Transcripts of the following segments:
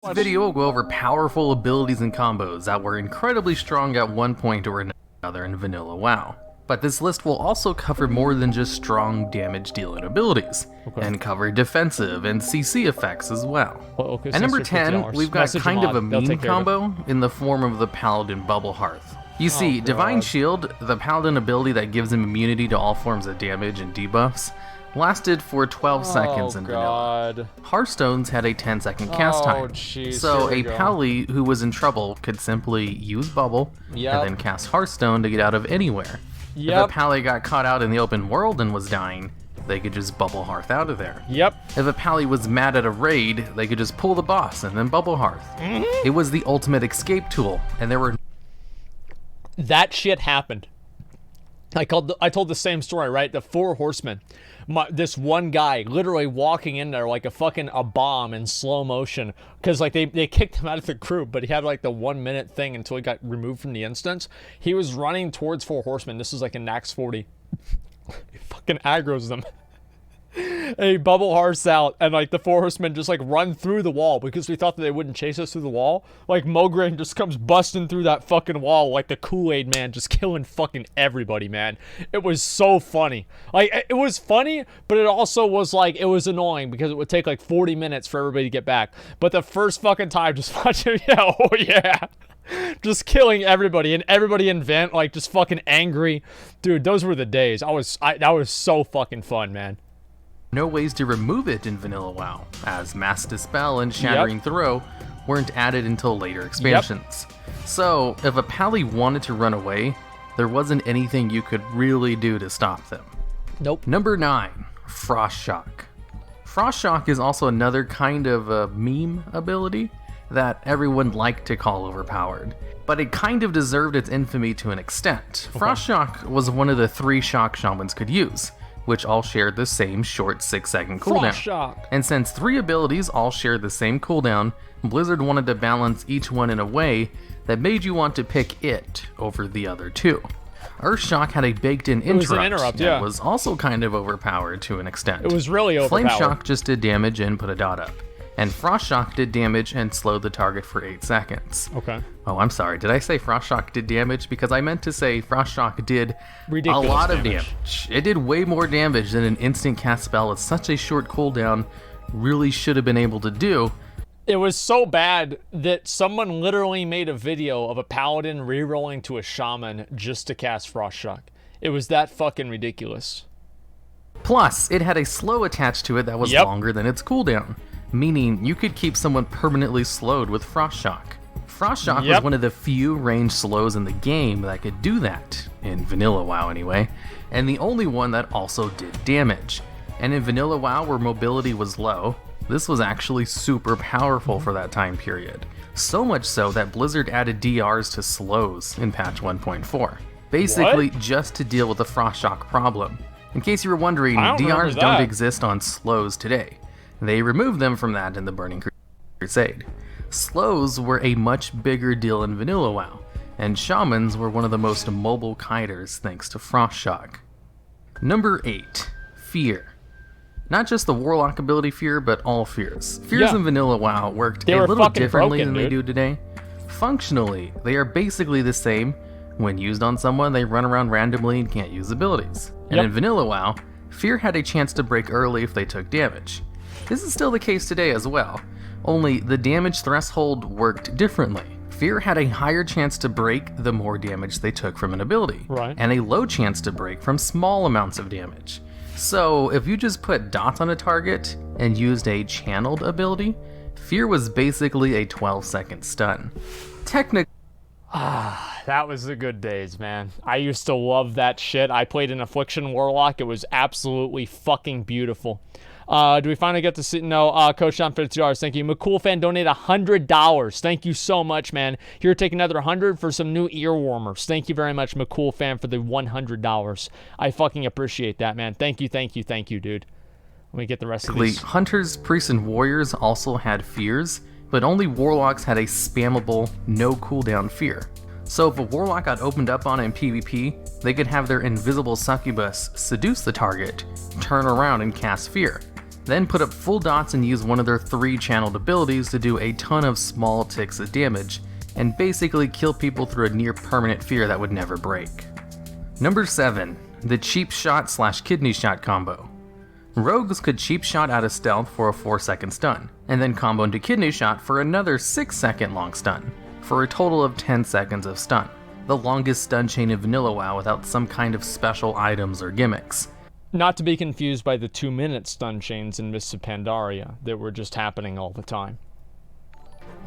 This video will go over powerful abilities and combos that were incredibly strong at one point or another in vanilla WoW. But this list will also cover more than just strong damage dealing abilities, and cover defensive and CC effects as well. At number 10, we've got kind of a meme combo in the form of the Paladin Bubble Hearth. You see, Divine Shield, the Paladin ability that gives him immunity to all forms of damage and debuffs, lasted for 12 seconds in vanilla. Hearthstones had a 10-second cast time, so a Pally who was in trouble could simply use Bubble and then cast Hearthstone to get out of anywhere. If a Pally got caught out in the open world and was dying, they could just Bubble Hearth out of there. If a Pally was mad at a raid, they could just pull the boss and then Bubble Hearth. It was the ultimate escape tool, and there were... That shit happened. I told the same story, right? The Four Horsemen. This one guy literally walking in there like a bomb in slow motion, because like they kicked him out of the group, but he had like the 1 minute thing until he got removed from the instance. He was running towards Four Horsemen. This was like in Nax 40. He fucking aggroes them. And he bubble hearts out, and like the Four Horsemen just like run through the wall because we thought that they wouldn't chase us through the wall. Like Mograine just comes busting through that fucking wall like the Kool-Aid man, just killing fucking everybody, man. It was so funny. Like it was funny, but it also was like, it was annoying because it would take like 40 minutes for everybody to get back. But the first fucking time, just watching, just killing everybody, and everybody in Vent like just fucking angry. Dude, those were the days. That was so fucking fun, man. No ways to remove it in vanilla WoW, as Mass Dispel and Shattering Throw weren't added until later expansions. So, if a Pally wanted to run away, there wasn't anything you could really do to stop them. Number 9, Frost Shock. Frost Shock is also another kind of a meme ability that everyone liked to call overpowered, but it kind of deserved its infamy to an extent. Frost Shock was one of the 3 shock shamans could use, which all shared the same short 6-second cooldown. And since 3 abilities all shared the same cooldown, Blizzard wanted to balance each one in a way that made you want to pick it over the other 2. Earthshock had a baked-in interrupt that was also kind of overpowered to an extent. It was really overpowered. Flame Shock just did damage and put a dot up, and Frost Shock did damage and slowed the target for 8 seconds. Oh, I'm sorry. Did I say Frost Shock did damage? Because I meant to say Frost Shock did a lot of damage. It did way more damage than an instant cast spell with such a short cooldown really should have been able to do. It was so bad that someone literally made a video of a paladin rerolling to a shaman just to cast Frost Shock. It was that fucking ridiculous. Plus, it had a slow attached to it that was longer than its cooldown, meaning you could keep someone permanently slowed with Frost Shock. Frost Shock was one of the few ranged slows in the game that could do that, in vanilla WoW anyway, and the only one that also did damage. And in vanilla WoW, where mobility was low, this was actually super powerful for that time period. So much so that Blizzard added DRs to slows in patch 1.4, basically just to deal with the Frost Shock problem. In case you were wondering, DRs don't exist on slows today. They removed them from that in the Burning Crusade. Slows were a much bigger deal in vanilla WoW, and shamans were one of the most mobile kiters thanks to Frost Shock. Number 8, Fear. Not just the Warlock ability Fear, but all Fears. Fears in vanilla WoW worked a little differently than they do today. Functionally, they are basically the same. When used on someone, they run around randomly and can't use abilities. And in vanilla WoW, Fear had a chance to break early if they took damage. This is still the case today as well, only the damage threshold worked differently. Fear had a higher chance to break the more damage they took from an ability, and a low chance to break from small amounts of damage. So if you just put dots on a target and used a channeled ability, Fear was basically a 12-second stun. Technically, that was the good days, man. I used to love that shit. I played an Affliction Warlock. It was absolutely fucking beautiful. Do we finally get to see? No, Coach John $50. Thank you. McCool fan donated $100. Thank you so much, man. Here, take another 100 for some new ear warmers. Thank you very much, McCool fan, for the $100. I fucking appreciate that, man. Thank you, dude. Let me get the rest of these. Hunters, priests, and warriors also had fears, but only warlocks had a spammable, no cooldown fear. So if a warlock got opened up on in PvP, they could have their invisible succubus seduce the target, turn around, and cast fear. then put up full dots and use one of their 3 channeled abilities to do a ton of small ticks of damage, and basically kill people through a near permanent fear that would never break. Number 7. The cheap shot / kidney shot combo. Rogues could cheap shot out of stealth for a 4-second stun, and then combo into kidney shot for another 6-second long stun, for a total of 10 seconds of stun, the longest stun chain in vanilla WoW without some kind of special items or gimmicks. Not to be confused by the 2-minute stun chains in Mists of Pandaria that were just happening all the time.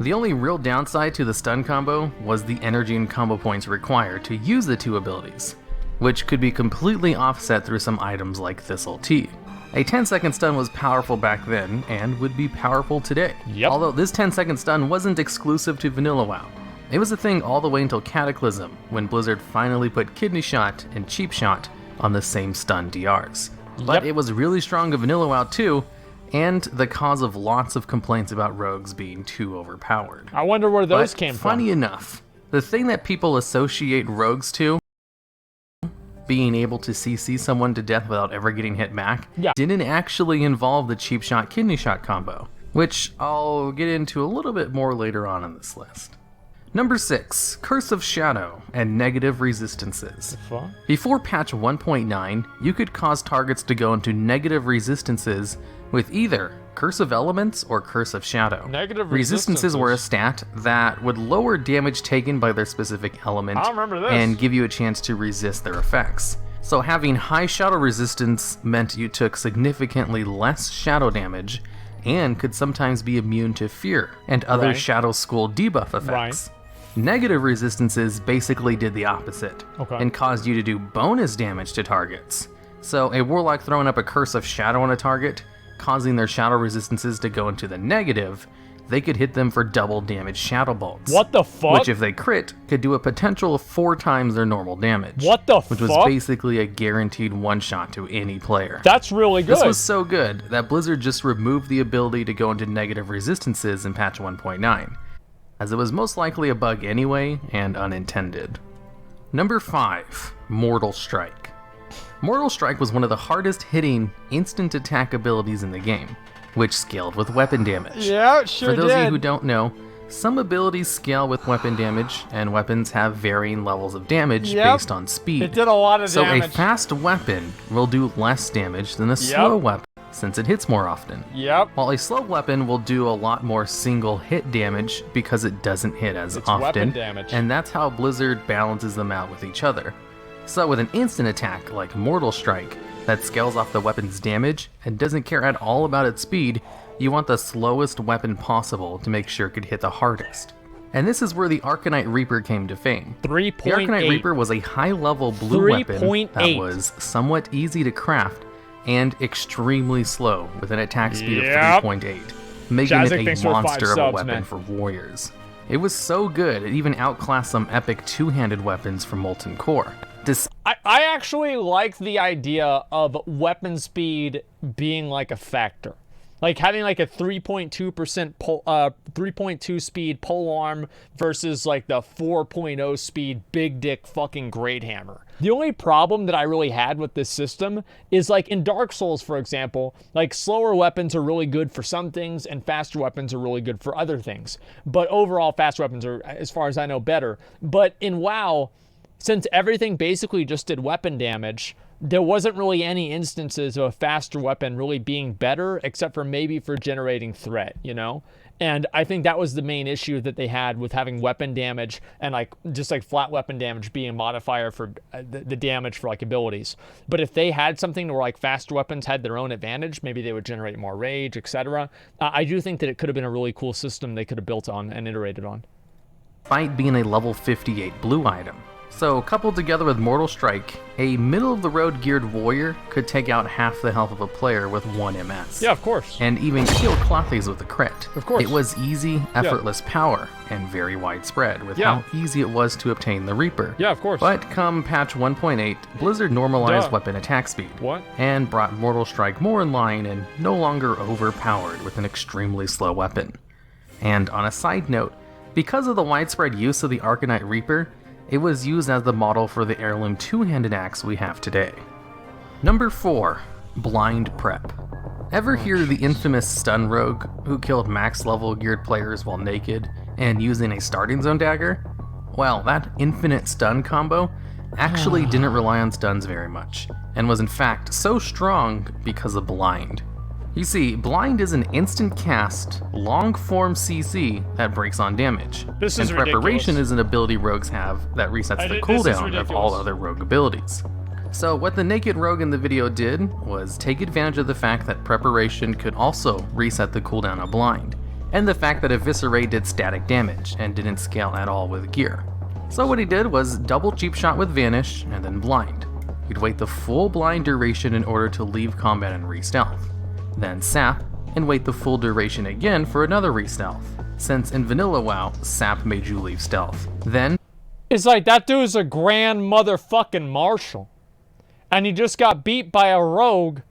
The only real downside to the stun combo was the energy and combo points required to use the 2 abilities, which could be completely offset through some items like Thistle Tea. A 10-second stun was powerful back then, and would be powerful today. Yep. Although this 10-second stun wasn't exclusive to vanilla WoW. It was a thing all the way until Cataclysm, when Blizzard finally put Kidney Shot and Cheap Shot on the same stun DRs. But it was really strong in vanilla WoW too, and the cause of lots of complaints about rogues being too overpowered. I wonder where those came from. Funny enough, the thing that people associate rogues to, being able to CC someone to death without ever getting hit back, didn't actually involve the cheap shot kidney shot combo, which I'll get into a little bit more later on in this list. Number 6, Curse of Shadow and negative resistances. Before patch 1.9, you could cause targets to go into negative resistances with either Curse of Elements or Curse of Shadow. Negative resistances were a stat that would lower damage taken by their specific element and give you a chance to resist their effects. So having high shadow resistance meant you took significantly less shadow damage and could sometimes be immune to fear and other Shadow School debuff effects. Negative resistances basically did the opposite and caused you to do bonus damage to targets. So a warlock throwing up a Curse of Shadow on a target, causing their shadow resistances to go into the negative, they could hit them for double damage shadow bolts. What the fuck? Which if they crit, could do a potential of 4 times their normal damage. What the fuck? Which was basically a guaranteed one-shot to any player. That's really good. This was so good that Blizzard just removed the ability to go into negative resistances in patch 1.9, as it was most likely a bug anyway and unintended. Number 5, Mortal Strike. Mortal Strike was one of the hardest hitting instant attack abilities in the game, which scaled with weapon damage. Yeah, it sure did. For those of you who don't know, some abilities scale with weapon damage, and weapons have varying levels of damage based on speed. It did a lot of damage. So a fast weapon will do less damage than a slow weapon, since it hits more often. While a slow weapon will do a lot more single hit damage because it doesn't hit as often. Weapon damage. And that's how Blizzard balances them out with each other. So with an instant attack like Mortal Strike that scales off the weapon's damage and doesn't care at all about its speed, you want the slowest weapon possible to make sure it could hit the hardest. And this is where the Arcanite Reaper came to fame. 3.8. The Arcanite Reaper was a high-level blue weapon that was somewhat easy to craft and extremely slow with an attack speed of 3.8, making it a monster of a weapon for warriors. It was so good, it even outclassed some epic two-handed weapons from Molten Core. I actually like the idea of weapon speed being like a factor. Like having like a 3.2% 3.2 speed polearm versus like the 4.0 speed big dick fucking great hammer. The only problem that I really had with this system is like in Dark Souls, for example, like slower weapons are really good for some things and faster weapons are really good for other things. But overall, fast weapons are, as far as I know, better. But in WoW, since everything basically just did weapon damage, there wasn't really any instances of a faster weapon really being better, except for maybe for generating threat, you know? And I think that was the main issue that they had with having weapon damage and like just like flat weapon damage being a modifier for the damage for like abilities. But if they had something where like faster weapons had their own advantage, maybe they would generate more rage, etc. I do think that it could have been a really cool system they could have built on and iterated on. Fight being a level 58 blue item. So, coupled together with Mortal Strike, a middle-of-the-road geared warrior could take out half the health of a player with 1 MS. Yeah, of course. And even kill Clothes with a crit. Of course. It was easy, effortless power, and very widespread with how easy it was to obtain the Reaper. Yeah, of course. But come patch 1.8, Blizzard normalized weapon attack speed. And brought Mortal Strike more in line and no longer overpowered with an extremely slow weapon. And on a side note, because of the widespread use of the Arcanite Reaper, it was used as the model for the heirloom two-handed axe we have today. Number 4, Blind Prep. Ever hear the infamous stun rogue who killed max level geared players while naked and using a starting zone dagger? Well, that infinite stun combo actually didn't rely on stuns very much, and was in fact so strong because of Blind. You see, Blind is an instant cast, long form CC that breaks on damage. This is and Preparation is an ability rogues have that resets the cooldown of all other rogue abilities. So what the naked rogue in the video did was take advantage of the fact that Preparation could also reset the cooldown of Blind, and the fact that Eviscerate did static damage and didn't scale at all with gear. So what he did was double cheap shot with Vanish and then Blind. He'd wait the full Blind duration in order to leave combat and re-stealth, then Sap, and wait the full duration again for another re-stealth, since in vanilla WoW, Sap made you leave stealth. Then it's like that dude's a grand motherfucking marshal. And he just got beat by a rogue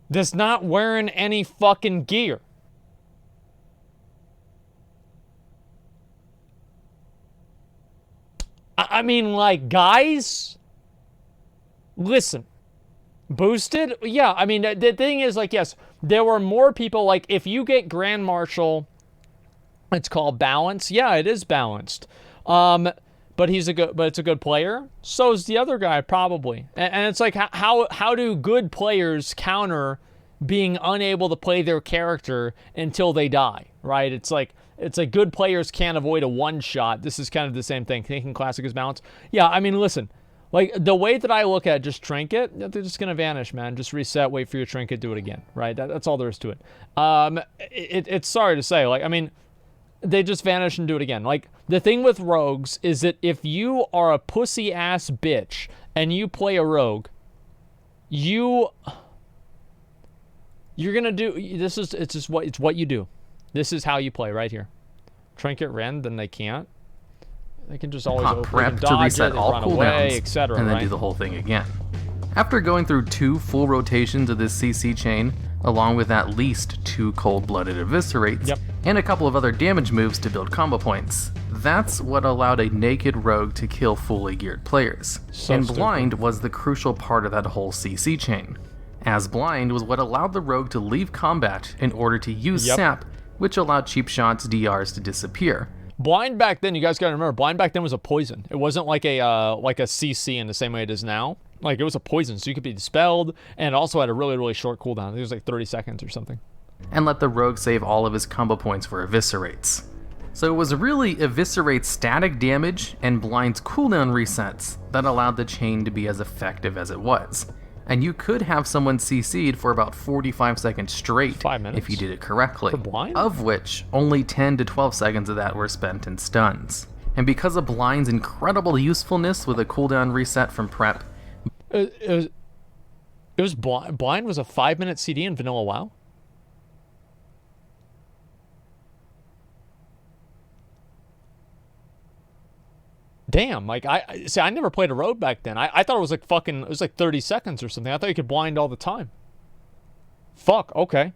that's not wearing any fucking gear. I mean, like, guys, listen, boosted? Yeah, I mean, the thing is, like, yes, there were more people, like, if you get Grand Marshal, it's called balance. Yeah, it is balanced. But it's a good player. So is the other guy, probably. And it's like, how do good players counter being unable to play their character until they die, right? It's like good players can't avoid a one-shot. This is kind of the same thing. Thinking classic is balance. Yeah, I mean, listen. Like, the way that I look at just trinket, they're just going to vanish, man. Just reset, wait for your trinket, do it again, right? That's all there is to it. It's sorry to say. Like, I mean, they just vanish and do it again. Like, the thing with rogues is that if you are a pussy-ass bitch and you play a rogue, you're gonna do, it's what you do. This is how you play right here. Trinket Rend, then they can't. They can just always open, prep to reset all cooldowns, etc., and then right? do the whole thing again. After going through 2 full rotations of this CC chain, along with at least 2 cold-blooded eviscerates, and a couple of other damage moves to build combo points, that's what allowed a naked rogue to kill fully geared players. And Blind was the crucial part of that whole CC chain, as Blind was what allowed the rogue to leave combat in order to use Sap, which allowed cheap shots DRs to disappear. Blind back then, you guys gotta remember, Blind back then was a poison. It wasn't like a CC in the same way it is now. Like, it was a poison, so you could be dispelled, and it also had a really, really short cooldown. I think it was like 30 seconds or something. And let the rogue save all of his combo points for eviscerates. So it was really Eviscerate's static damage and Blind's cooldown resets that allowed the chain to be as effective as it was. And you could have someone CC'd for about 45 seconds straight 5 minutes if you did it correctly, for Blind? Of which only 10 to 12 seconds of that were spent in stuns. And because of Blind's incredible usefulness with a cooldown reset from prep, it was Blind was a 5-minute CD in vanilla WoW. Damn, like, I never played a rogue back then. I thought it was like fucking, it was like 30 seconds or something. I thought you could blind all the time. Fuck, okay.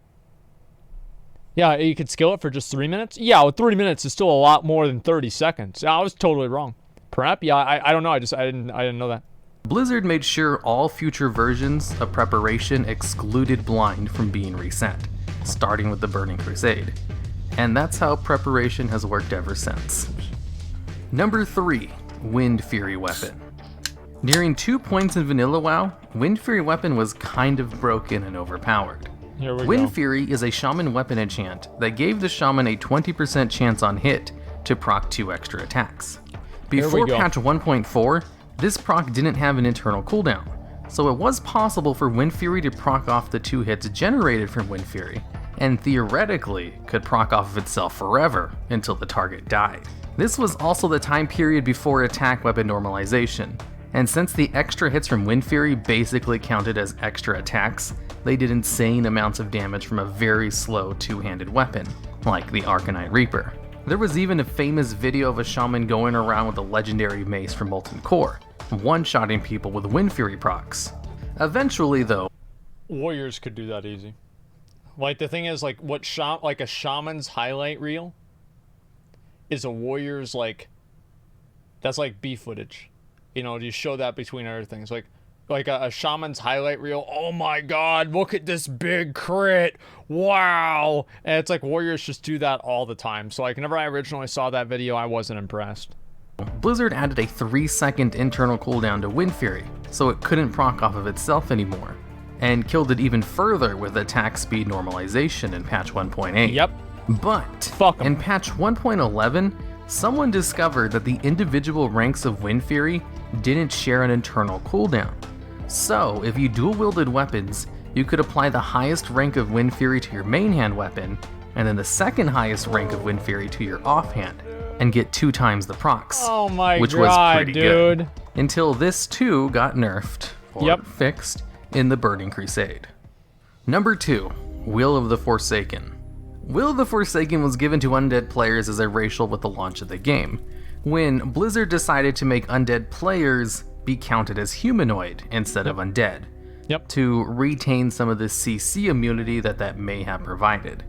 Yeah, you could skill it for just 3 minutes? Yeah, well, 3 minutes is still a lot more than 30 seconds. I was totally wrong. Prep? Yeah, I don't know. I didn't know that. Blizzard made sure all future versions of Preparation excluded Blind from being reset, starting with the Burning Crusade. And that's how Preparation has worked ever since. Number 3. Windfury Weapon. Nearing 2 points in vanilla WoW, Windfury Weapon was kind of broken and overpowered. Here we go. Windfury is a shaman weapon enchant that gave the shaman a 20% chance on hit to proc 2 extra attacks. Before patch 1.4, this proc didn't have an internal cooldown, so it was possible for Windfury to proc off the 2 hits generated from Windfury, and theoretically could proc off of itself forever until the target died. This was also the time period before attack weapon normalization, and since the extra hits from Windfury basically counted as extra attacks, they did insane amounts of damage from a very slow 2-handed weapon, like the Arcanite Reaper. There was even a famous video of a shaman going around with a legendary mace from Molten Core, one-shotting people with Windfury procs. Eventually, though, warriors could do that easy. Like, the thing is, like, like a shaman's highlight reel is a warrior's, like, that's like B footage. You know, you show that between other things. Like, like a shaman's highlight reel. Oh my god, look at this big crit. Wow. And it's like warriors just do that all the time. So like whenever I originally saw that video, I wasn't impressed. Blizzard added a 3-second internal cooldown to Windfury, so it couldn't proc off of itself anymore, and killed it even further with attack speed normalization in patch 1.8. Yep. But Fuck 'em. in patch 1.11, someone discovered that the individual ranks of Windfury didn't share an internal cooldown. So if you dual-wielded weapons, you could apply the highest rank of Windfury to your main hand weapon, and then the second highest rank of Windfury to your offhand, and get 2 times the procs. Oh my which god, was pretty dude. good. Until this too got nerfed, or fixed, in the Burning Crusade. Number 2, Will of the Forsaken. Will of the Forsaken was given to undead players as a racial with the launch of the game, when Blizzard decided to make undead players be counted as humanoid instead of undead, to retain some of the CC immunity that may have provided,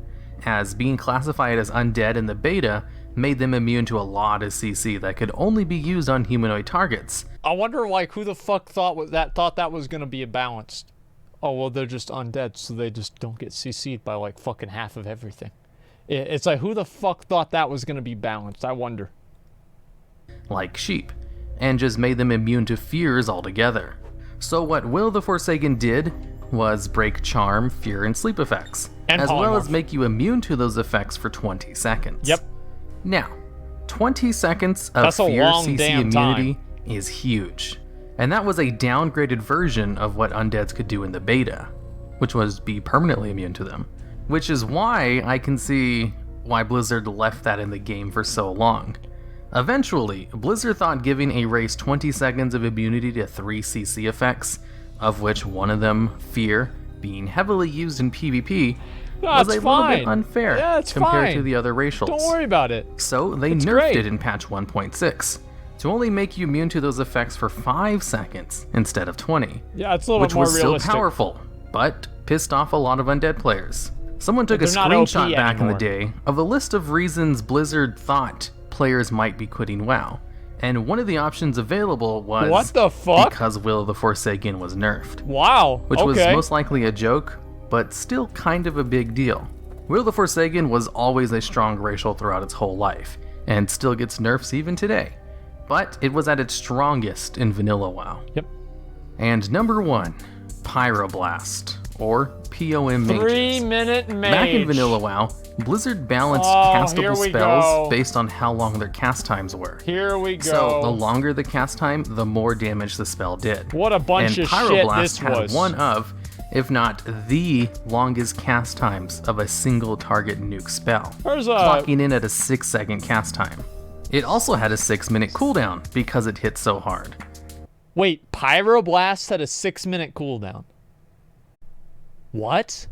as being classified as undead in the beta made them immune to a lot of CC that could only be used on humanoid targets. I wonder like who the fuck thought that was gonna be balanced. Oh well, they're just undead, so they just don't get CC'd by like fucking half of everything. It's like who the fuck thought that was gonna be balanced? I wonder. Like sheep, and just made them immune to fears altogether. So what Will the Forsaken did was break charm, fear, and sleep effects, and as polymorph. well as make you immune to those effects for 20 seconds. Yep. Now, 20 seconds of fear CC immunity is huge, and that was a downgraded version of what undeads could do in the beta, which was be permanently immune to them, which is why I can see why Blizzard left that in the game for so long. Eventually, Blizzard thought giving a race 20 seconds of immunity to 3 CC effects, of which one of them, fear, being heavily used in PvP, was a little bit unfair compared to the other racials. Don't worry about it. So they nerfed it in patch 1.6 to only make you immune to those effects for 5 seconds instead of 20. Yeah, it's a little bit more realistic. Which was still powerful, but pissed off a lot of undead players. Someone took a screenshot back in the day of a list of reasons Blizzard thought players might be quitting WoW, and one of the options available was what the fuck? Because Will of the Forsaken was nerfed. Wow. Which was most likely a joke, but still kind of a big deal. Will of the Forsaken was always a strong racial throughout its whole life, and still gets nerfs even today. But it was at its strongest in vanilla WoW. Yep. And number 1, Pyroblast, or POM mages. 3-minute mage. Back in vanilla WoW, Blizzard balanced castable spells based on how long their cast times were. Here we go. So the longer the cast time, the more damage the spell did. What a bunch of shit this was. Had one of, if not the longest cast times of a single target nuke spell, clocking in at a 6-second cast time. It also had a 6-minute cooldown because it hit so hard. Wait, Pyroblast had a 6-minute cooldown. What?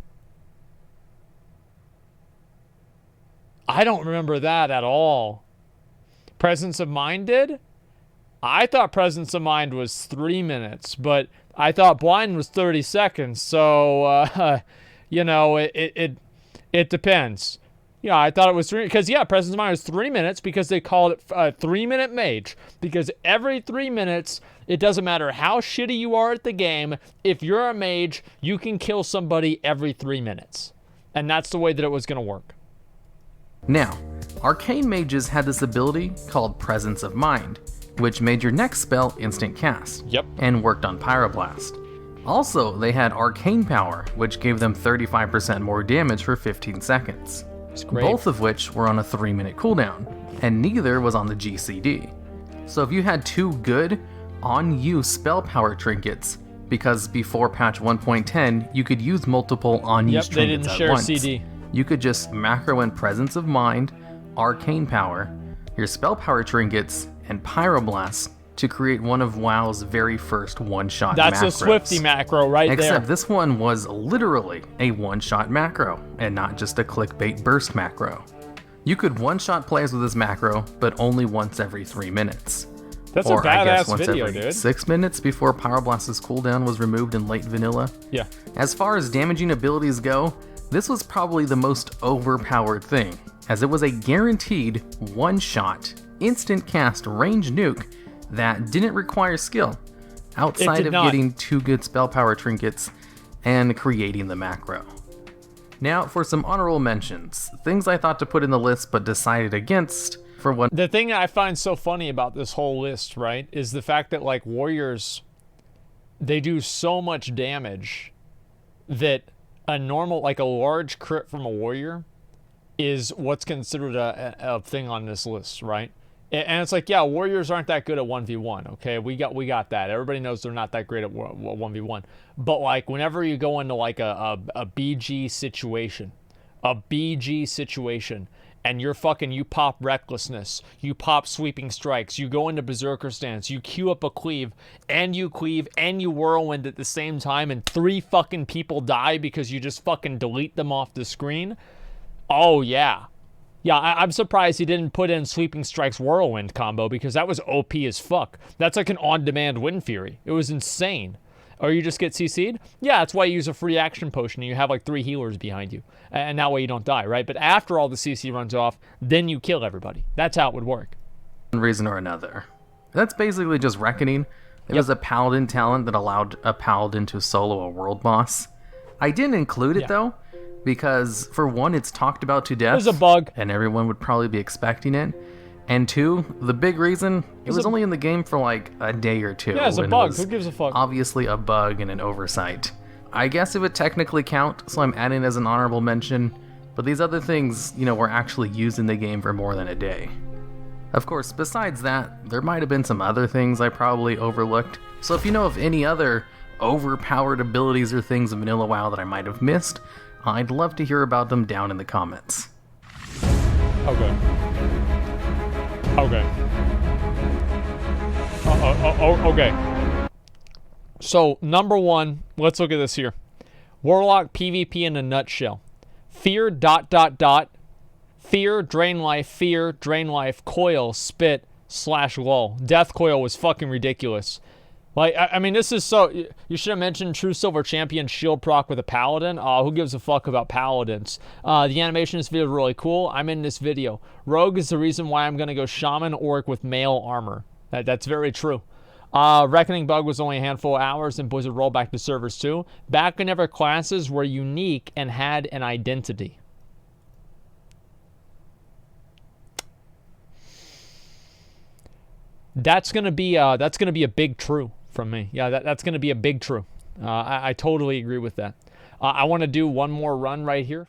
I don't remember that at all. Presence of Mind did? I thought Presence of Mind was 3 minutes, but I thought Blind was 30 seconds, so, you know, it depends. Yeah, I thought it was 3, because, yeah, Presence of Mind was 3 minutes because they called it a 3-minute mage, because every 3 minutes, it doesn't matter how shitty you are at the game, if you're a mage, you can kill somebody every 3 minutes. And that's the way that it was going to work. Now, arcane mages had this ability called Presence of Mind, which made your next spell instant cast, and worked on Pyroblast. Also, they had arcane power, which gave them 35% more damage for 15 seconds. Both of which were on a 3-minute cooldown, and neither was on the GCD. So if you had 2 good, on-you spell power trinkets, because before patch 1.10, you could use multiple on-use trinkets at once. CD. You could just macro in Presence of Mind, Arcane Power, your spell power trinkets, and Pyroblast to create one of WoW's very first one-shot macros. That's a Swifty macro right there. Except this one was literally a one-shot macro, and not just a clickbait burst macro. You could one-shot players with this macro, but only once every 3 minutes. That's or a badass I guess once video, every dude. 6 minutes before Pyroblast's cooldown was removed in late vanilla. Yeah. As far as damaging abilities go, this was probably the most overpowered thing, as it was a guaranteed one-shot, instant cast range nuke that didn't require skill. outside of getting 2 good spell power trinkets and creating the macro. Now for some honorable mentions, things I thought to put in the list but decided against. For one, the thing I find so funny about this whole list, right, is the fact that like warriors, they do so much damage that a normal, like a large crit from a warrior is what's considered a thing on this list, right? And it's like, yeah, warriors aren't that good at 1v1, okay? We got that. Everybody knows they're not that great at 1v1. But like whenever you go into like a BG situation, and you pop Recklessness, you pop Sweeping Strikes, you go into Berserker Stance, you queue up a cleave, and you Whirlwind at the same time, and 3 fucking people die because you just fucking delete them off the screen. Oh, yeah. Yeah, I'm surprised he didn't put in Sweeping Strikes Whirlwind combo, because that was OP as fuck. That's like an on-demand Windfury. It was insane. Or you just get CC'd? Yeah, that's why you use a free action potion and you have like 3 healers behind you. And that way you don't die, right? But after all the CC runs off, then you kill everybody. That's how it would work. One reason or another. That's basically just Reckoning. It was a Paladin talent that allowed a Paladin to solo a world boss. I didn't include it though, because for one, it's talked about to death. There's a bug. And everyone would probably be expecting it. And 2, the big reason, it was only in the game for like a day or 2. Yeah, it's a bug. Who gives a fuck? Obviously a bug and an oversight. I guess it would technically count, so I'm adding as an honorable mention, but these other things, were actually used in the game for more than a day. Of course, besides that, there might have been some other things I probably overlooked, so if you know of any other overpowered abilities or things in Vanilla WoW that I might have missed, I'd love to hear about them down in the comments. Okay. Okay. So, number 1, let's look at this here. Warlock PvP in a nutshell. Fear, ... Fear, drain life, coil, spit, /lull. Death coil was fucking ridiculous. Like, I mean, this is so... You should have mentioned True Silver Champion shield proc with a Paladin. Who gives a fuck about Paladins? The animation in this video is really cool. I'm in this video. Rogue is the reason why I'm going to go Shaman Orc with mail armor. That's very true. Reckoning Bug was only a handful of hours, and Blizzard rolled back to servers too. Back whenever classes were unique and had an identity. That's gonna be a big true from me. Yeah, that's gonna be a big true. I totally agree with that. I want to do one more run right here.